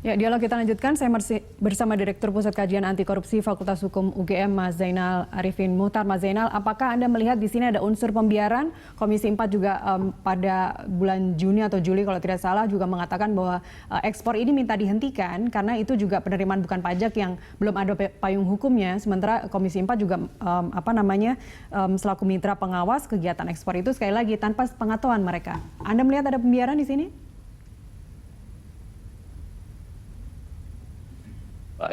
Ya, dialog kita lanjutkan. Saya masih bersama Direktur Pusat Kajian Anti Korupsi Fakultas Hukum UGM, Mas Zainal Arifin Muhtar. Mas Zainal, apakah Anda melihat di sini ada unsur pembiaran? Komisi 4 juga pada bulan Juni atau Juli kalau tidak salah juga mengatakan bahwa ekspor ini minta dihentikan karena itu juga penerimaan bukan pajak yang belum ada payung hukumnya. Sementara Komisi 4 juga selaku mitra pengawas kegiatan ekspor itu sekali lagi tanpa pengetahuan mereka. Anda melihat ada pembiaran di sini?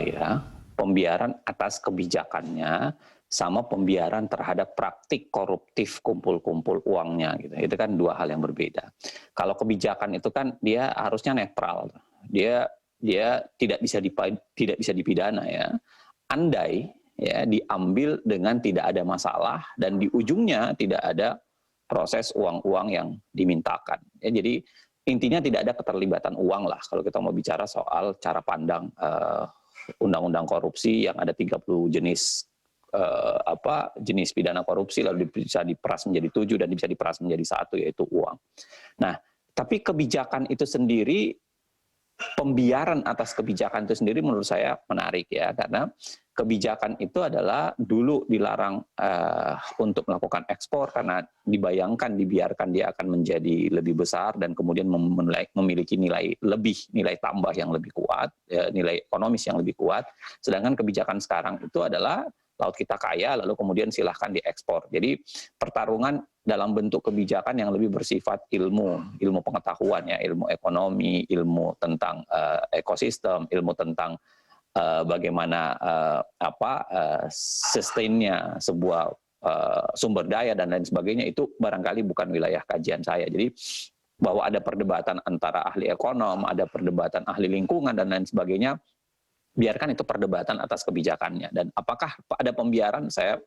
Ya, pembiaran atas kebijakannya sama pembiaran terhadap praktik koruptif kumpul-kumpul uangnya gitu. Itu kan dua hal yang berbeda. Kalau kebijakan itu kan dia harusnya netral. Dia tidak bisa dipidana ya. Andai ya diambil dengan tidak ada masalah dan di ujungnya tidak ada proses uang-uang yang dimintakan. Ya, jadi intinya tidak ada keterlibatan uang lah kalau kita mau bicara soal cara pandang undang-undang korupsi yang ada 30 jenis jenis pidana korupsi lalu bisa diperas menjadi 7 dan bisa diperas menjadi 1 yaitu uang. Nah, tapi kebijakan itu sendiri, pembiaran atas kebijakan itu sendiri menurut saya menarik ya, karena kebijakan itu adalah dulu dilarang untuk melakukan ekspor karena dibiarkan dia akan menjadi lebih besar dan kemudian memiliki nilai tambah yang lebih kuat, nilai ekonomis yang lebih kuat. Sedangkan kebijakan sekarang itu adalah laut kita kaya, lalu kemudian silahkan diekspor. Jadi pertarungan dalam bentuk kebijakan yang lebih bersifat ilmu pengetahuan ya, ilmu ekonomi, ilmu tentang ekosistem, ilmu tentang bagaimana sustainnya sebuah sumber daya dan lain sebagainya, itu barangkali bukan wilayah kajian saya. Jadi bahwa ada perdebatan antara ahli ekonom, ada perdebatan ahli lingkungan dan lain sebagainya, biarkan itu perdebatan atas kebijakannya. Dan apakah ada pembiaran, saya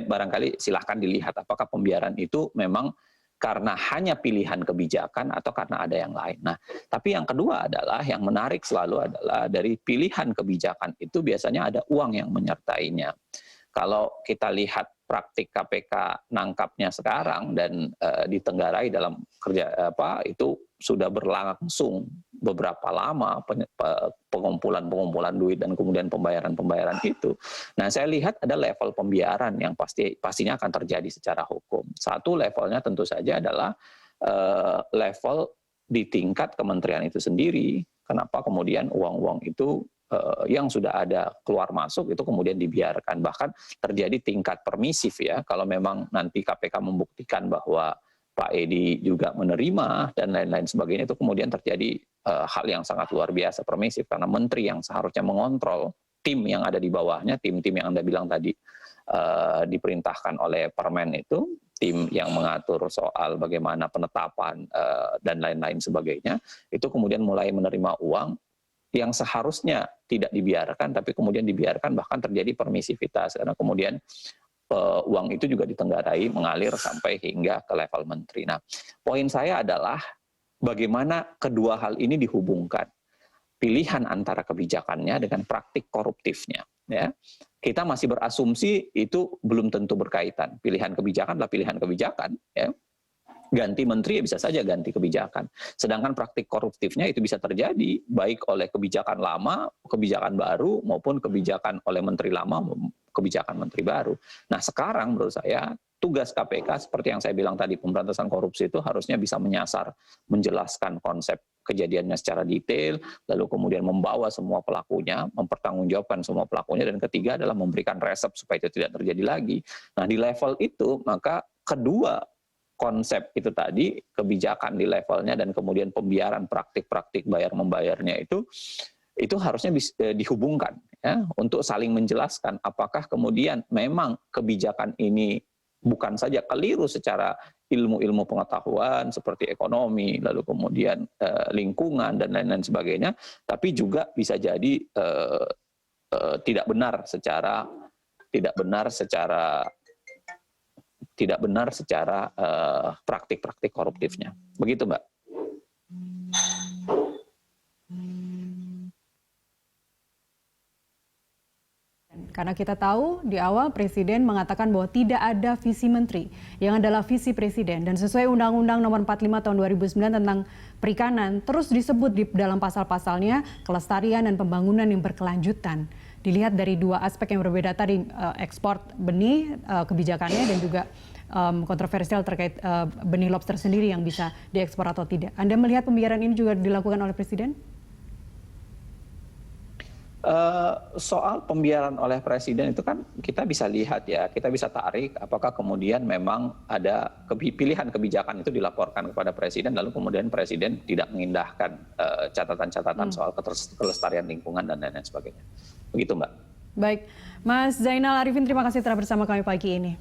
barangkali silahkan dilihat apakah pembiaran itu memang karena hanya pilihan kebijakan atau karena ada yang lain. Nah, tapi yang kedua adalah, yang menarik selalu adalah dari pilihan kebijakan itu biasanya ada uang yang menyertainya. Kalau kita lihat praktik KPK nangkapnya sekarang dan ditenggarai dalam itu sudah berlangsung beberapa lama pengumpulan duit dan kemudian pembayaran itu. Nah, saya lihat ada level pembiaran yang pastinya akan terjadi secara hukum. Satu levelnya tentu saja adalah level di tingkat kementerian itu sendiri. Kenapa kemudian uang-uang itu yang sudah ada keluar masuk itu kemudian dibiarkan, bahkan terjadi tingkat permisif ya, kalau memang nanti KPK membuktikan bahwa Pak Edi juga menerima dan lain-lain sebagainya, itu kemudian terjadi hal yang sangat luar biasa permisif, karena menteri yang seharusnya mengontrol tim yang ada di bawahnya, tim-tim yang Anda bilang tadi diperintahkan oleh Permen itu, tim yang mengatur soal bagaimana penetapan dan lain-lain sebagainya, itu kemudian mulai menerima uang yang seharusnya tidak dibiarkan, tapi kemudian dibiarkan, bahkan terjadi permisivitas, karena kemudian uang itu juga ditenggarai, mengalir sampai hingga ke level menteri. Nah, poin saya adalah bagaimana kedua hal ini dihubungkan. Pilihan antara kebijakannya dengan praktik koruptifnya. Ya. Kita masih berasumsi itu belum tentu berkaitan. Pilihan kebijakan adalah pilihan kebijakan. Ya. Ganti menteri ya bisa saja ganti kebijakan. Sedangkan praktik koruptifnya itu bisa terjadi baik oleh kebijakan lama, kebijakan baru, maupun kebijakan oleh menteri lama, kebijakan menteri baru. Nah, sekarang menurut saya tugas KPK seperti yang saya bilang tadi, pemberantasan korupsi itu harusnya bisa menyasar, menjelaskan konsep kejadiannya secara detail, lalu kemudian membawa semua pelakunya, mempertanggungjawabkan semua pelakunya, dan ketiga adalah memberikan resep supaya itu tidak terjadi lagi. Nah, di level itu maka kedua konsep itu tadi, kebijakan di levelnya dan kemudian pembiaran praktik-praktik bayar membayarnya itu harusnya dihubungkan ya, untuk saling menjelaskan apakah kemudian memang kebijakan ini bukan saja keliru secara ilmu-ilmu pengetahuan seperti ekonomi, lalu kemudian lingkungan dan lain-lain sebagainya, tapi juga bisa jadi tidak benar secara praktik-praktik koruptifnya. Begitu, Mbak. Karena kita tahu di awal Presiden mengatakan bahwa tidak ada visi menteri, yang adalah visi Presiden. Dan sesuai Undang-Undang Nomor 45 Tahun 2009 tentang perikanan, terus disebut di dalam pasal-pasalnya kelestarian dan pembangunan yang berkelanjutan. Dilihat dari dua aspek yang berbeda tadi, ekspor benih, kebijakannya, dan juga kontroversial terkait benih lobster sendiri yang bisa diekspor atau tidak. Anda melihat pembiaran ini juga dilakukan oleh Presiden? Soal pembiaran oleh Presiden itu kan kita bisa lihat ya, kita bisa tarik apakah kemudian memang ada pilihan kebijakan itu dilaporkan kepada Presiden, lalu kemudian Presiden tidak mengindahkan catatan-catatan soal kelestarian lingkungan dan lain-lain sebagainya. Begitu, Mbak. Baik, Mas Zainal Arifin, terima kasih telah bersama kami pagi ini.